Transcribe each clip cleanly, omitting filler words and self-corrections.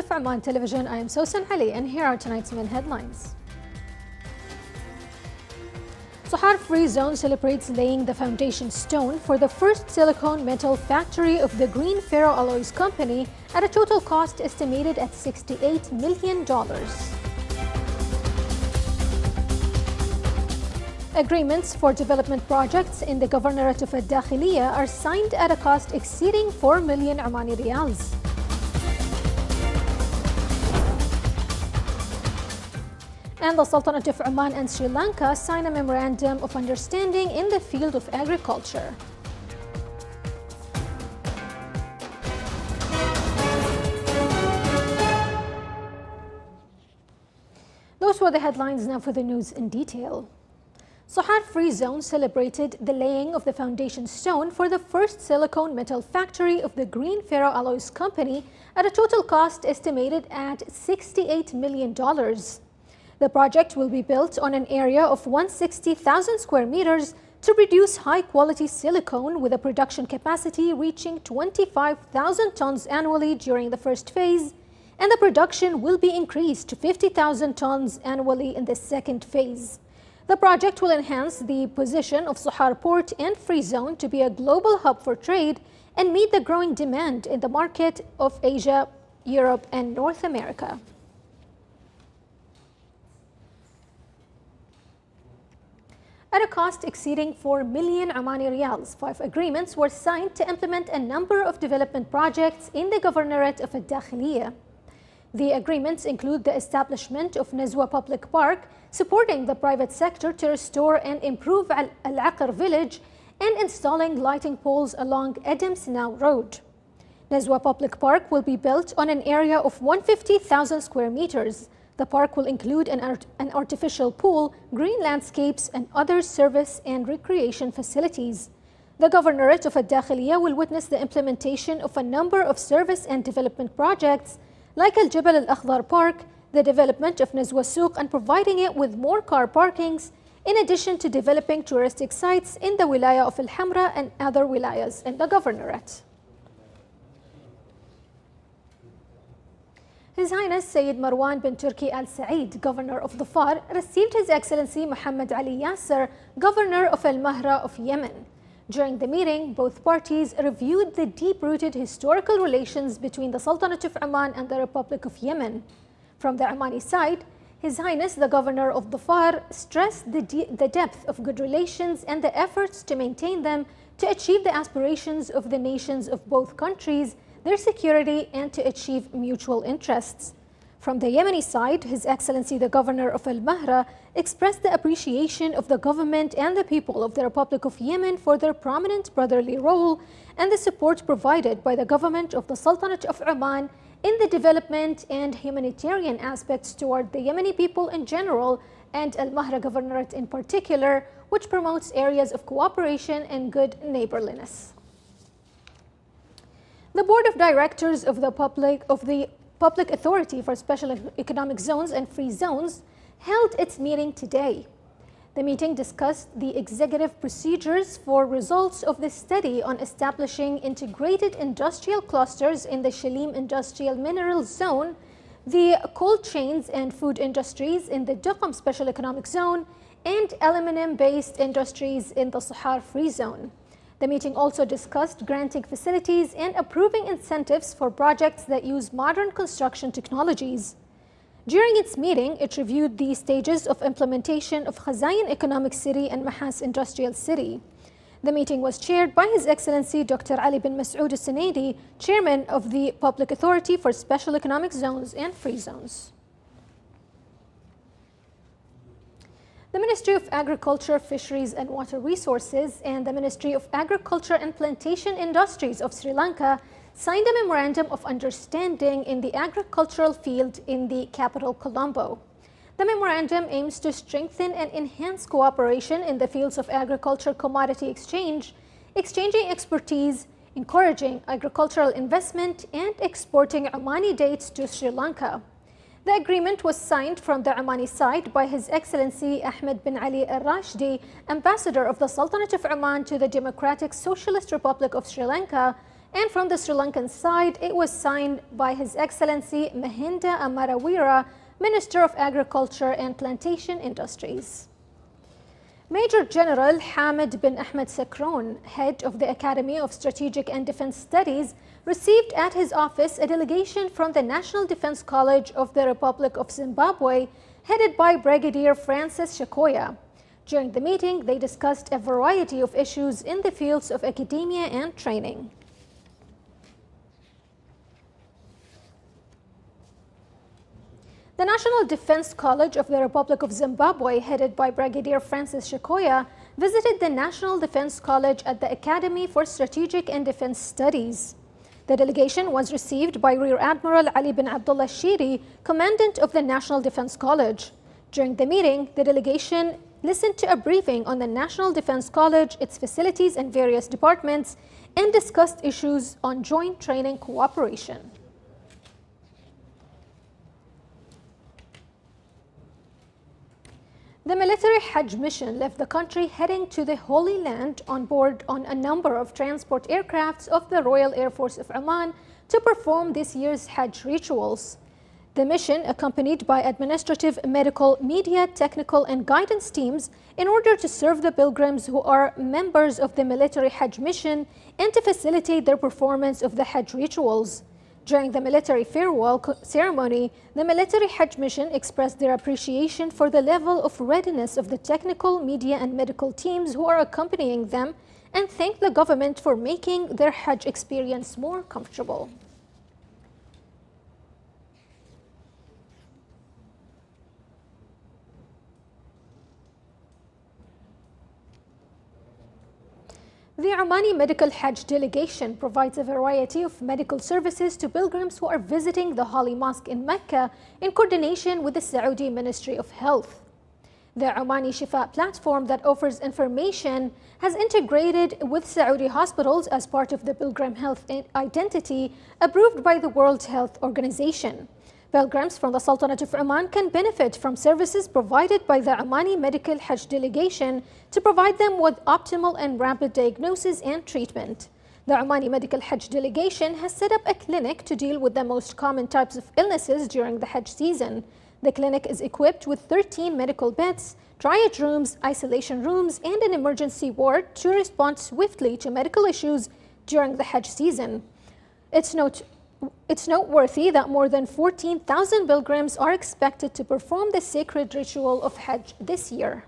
Sultanate of Oman Television. I am Sosan Ali, and here are tonight's main headlines. Sohar Free Zone celebrates laying the foundation stone for the first silicone metal factory of the Green Ferroalloys Company at a total cost estimated at $68 million. Agreements for development projects in the Governorate of Al-Dakhiliya are signed at a cost exceeding 4 million Omani riyals. And the Sultanate of Oman and Sri Lanka sign a memorandum of understanding in the field of agriculture. Those were the headlines. Now for the news in detail. Sohar Free Zone celebrated the laying of the foundation stone for the first silicone metal factory of the Green Ferroalloys Company at a total cost estimated at $68 million. The project will be built on an area of 160,000 square meters to produce high-quality silicone with a production capacity reaching 25,000 tons annually during the first phase, and the production will be increased to 50,000 tons annually in the second phase. The project will enhance the position of Sohar Port and Free Zone to be a global hub for trade and meet the growing demand in the market of Asia, Europe, and North America. At a cost exceeding 4 million Omani riyals, 5 agreements were signed to implement a number of development projects in the Governorate of Al-Dakhiliya. The agreements include the establishment of Nazwa Public Park, supporting the private sector to restore and improve Al-Aqr village, and installing lighting poles along Adams Now Road. Nazwa Public Park will be built on an area of 150,000 square meters. The park will include an artificial pool, green landscapes, and other service and recreation facilities. The Governorate of Al-Dakhiliya will witness the implementation of a number of service and development projects like Al-Jabal Al-Akhdar Park, the development of Nazwa Souq and providing it with more car parkings, in addition to developing touristic sites in the wilaya of Al-Hamra and other wilayas in the Governorate. His Highness Sayyid Marwan bin Turki Al Saeed, Governor of Dhofar, received His Excellency Muhammad Ali Yasser, Governor of Al-Mahra of Yemen. During the meeting, both parties reviewed the deep-rooted historical relations between the Sultanate of Oman and the Republic of Yemen. From the Omani side, His Highness the Governor of Dhofar stressed the depth of good relations and the efforts to maintain them to achieve the aspirations of the nations of both countries, their security, and to achieve mutual interests. From the Yemeni side, His Excellency the Governor of Al-Mahra expressed the appreciation of the government and the people of the Republic of Yemen for their prominent brotherly role and the support provided by the government of the Sultanate of Oman in the development and humanitarian aspects toward the Yemeni people in general and Al-Mahra Governorate in particular, which promotes areas of cooperation and good neighborliness. The Board of Directors of the Public Authority for Special Economic Zones and Free Zones held its meeting today. The meeting discussed the executive procedures for results of the study on establishing integrated industrial clusters in the Shalim Industrial Minerals Zone, the cold chains and food industries in the Duqm Special Economic Zone, and aluminum-based industries in the Sohar Free Zone. The meeting also discussed granting facilities and approving incentives for projects that use modern construction technologies. During its meeting, it reviewed the stages of implementation of Khazayan Economic City and Mahas Industrial City. The meeting was chaired by His Excellency Dr. Ali bin Masoud Al-Sunaidi, Chairman of the Public Authority for Special Economic Zones and Free Zones. The Ministry of Agriculture, Fisheries and Water Resources and the Ministry of Agriculture and Plantation Industries of Sri Lanka signed a memorandum of understanding in the agricultural field in the capital Colombo. The memorandum aims to strengthen and enhance cooperation in the fields of agriculture commodity exchange, exchanging expertise, encouraging agricultural investment, and exporting Omani dates to Sri Lanka. The agreement was signed from the Omani side by His Excellency Ahmed bin Ali Al-Rashdi, Ambassador of the Sultanate of Oman to the Democratic Socialist Republic of Sri Lanka, and from the Sri Lankan side, it was signed by His Excellency Mahinda Amarawira, Minister of Agriculture and Plantation Industries. Major General Hamid bin Ahmed Sakron, head of the Academy of Strategic and Defense Studies, received at his office a delegation from the National Defense College of the Republic of Zimbabwe, headed by Brigadier Francis Shakoya. During the meeting, they discussed a variety of issues in the fields of academia and training. The National Defense College of the Republic of Zimbabwe, headed by Brigadier Francis Shakoya, visited the National Defense College at the Academy for Strategic and Defense Studies. The delegation was received by Rear Admiral Ali bin Abdullah Shiri, Commandant of the National Defense College. During the meeting, the delegation listened to a briefing on the National Defense College, its facilities and various departments, and discussed issues on joint training cooperation. The military Hajj mission left the country heading to the Holy Land on board on a number of transport aircrafts of the Royal Air Force of Oman to perform this year's Hajj rituals. The mission, accompanied by administrative, medical, media, technical, and guidance teams, in order to serve the pilgrims who are members of the military Hajj mission and to facilitate their performance of the Hajj rituals. During the military farewell ceremony, the military Hajj mission expressed their appreciation for the level of readiness of the technical, media, and medical teams who are accompanying them, and thanked the government for making their Hajj experience more comfortable. The Omani Medical Hajj delegation provides a variety of medical services to pilgrims who are visiting the Holy Mosque in Mecca in coordination with the Saudi Ministry of Health. The Omani Shifa platform that offers information has integrated with Saudi hospitals as part of the Pilgrim Health Identity approved by the World Health Organization. Pilgrims from the Sultanate of Oman can benefit from services provided by the Omani Medical Hajj delegation to provide them with optimal and rapid diagnosis and treatment. The Omani Medical Hajj delegation has set up a clinic to deal with the most common types of illnesses during the Hajj season. The clinic is equipped with 13 medical beds, triage rooms, isolation rooms, and an emergency ward to respond swiftly to medical issues during the Hajj season. It's noteworthy that more than 14,000 pilgrims are expected to perform the sacred ritual of Hajj this year.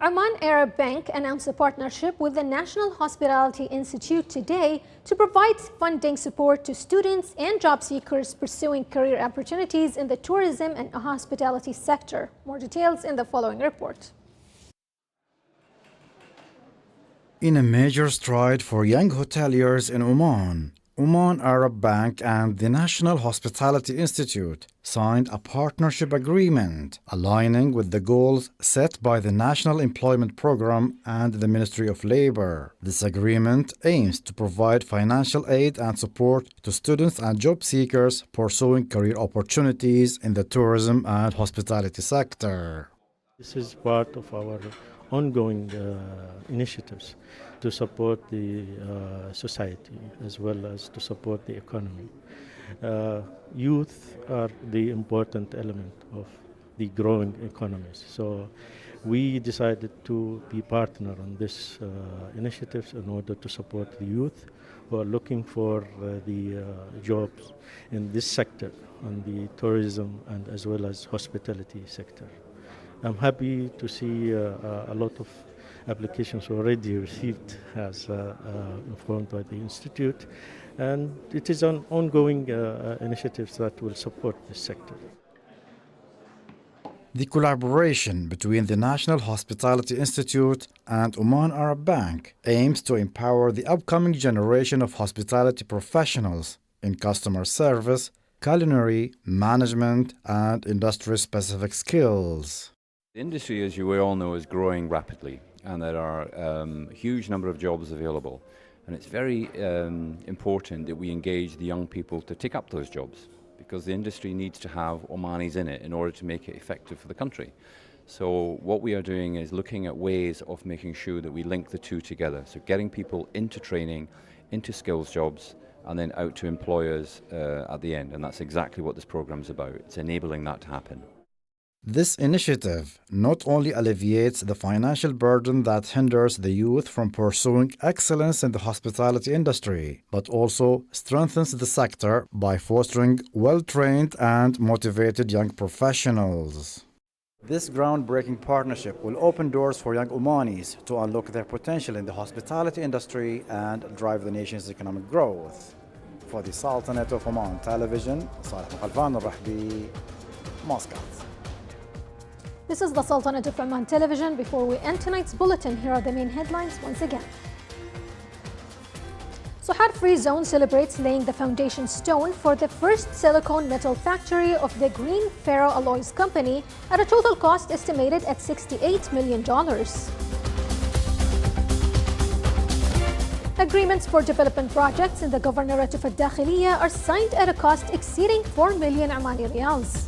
Oman Arab Bank announced a partnership with the National Hospitality Institute today to provide funding support to students and job seekers pursuing career opportunities in the tourism and hospitality sector. More details in the following report. In a major stride for young hoteliers in Oman, Oman Arab Bank and the National Hospitality Institute signed a partnership agreement aligning with the goals set by the National Employment Program and the Ministry of Labor. This agreement aims to provide financial aid and support to students and job seekers pursuing career opportunities in the tourism and hospitality sector. This is part of our ongoing initiatives to support the society as well as to support the economy. Youth are the important element of the growing economies. So we decided to be partner on this initiatives in order to support the youth who are looking for the jobs in this sector, on the tourism and as well as hospitality sector. I'm happy to see a lot of applications already received as informed by the Institute, and it is an ongoing initiative that will support this sector. The collaboration between the National Hospitality Institute and Oman Arab Bank aims to empower the upcoming generation of hospitality professionals in customer service, culinary, management, and industry-specific skills. The industry, as you all know, is growing rapidly, and there are a huge number of jobs available. And it's very important that we engage the young people to take up those jobs, because the industry needs to have Omanis in it in order to make it effective for the country. So what we are doing is looking at ways of making sure that we link the two together. So getting people into training, into skills jobs, and then out to employers at the end. And that's exactly what this program is about. It's enabling that to happen. This initiative not only alleviates the financial burden that hinders the youth from pursuing excellence in the hospitality industry, but also strengthens the sector by fostering well-trained and motivated young professionals. This groundbreaking partnership will open doors for young Omanis to unlock their potential in the hospitality industry and drive the nation's economic growth. For the Sultanate of Oman Television, Saleh Mukhalfan al-Rahbi, Muscat. This is the Sultanate of Oman Television. Before we end tonight's bulletin, here are the main headlines once again. Sohar Free Zone celebrates laying the foundation stone for the first silicone metal factory of the Green Ferroalloys Company at a total cost estimated at $68 million. Agreements for development projects in the Governorate of Al-Dakhiliyah are signed at a cost exceeding 4 million Omani riyals.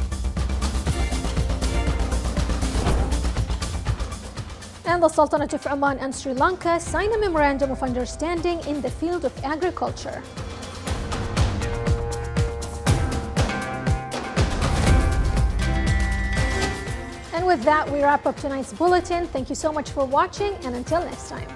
And the Sultanate of Oman and Sri Lanka sign a memorandum of understanding in the field of agriculture. And with that, we wrap up tonight's bulletin. Thank you so much for watching, and until next time.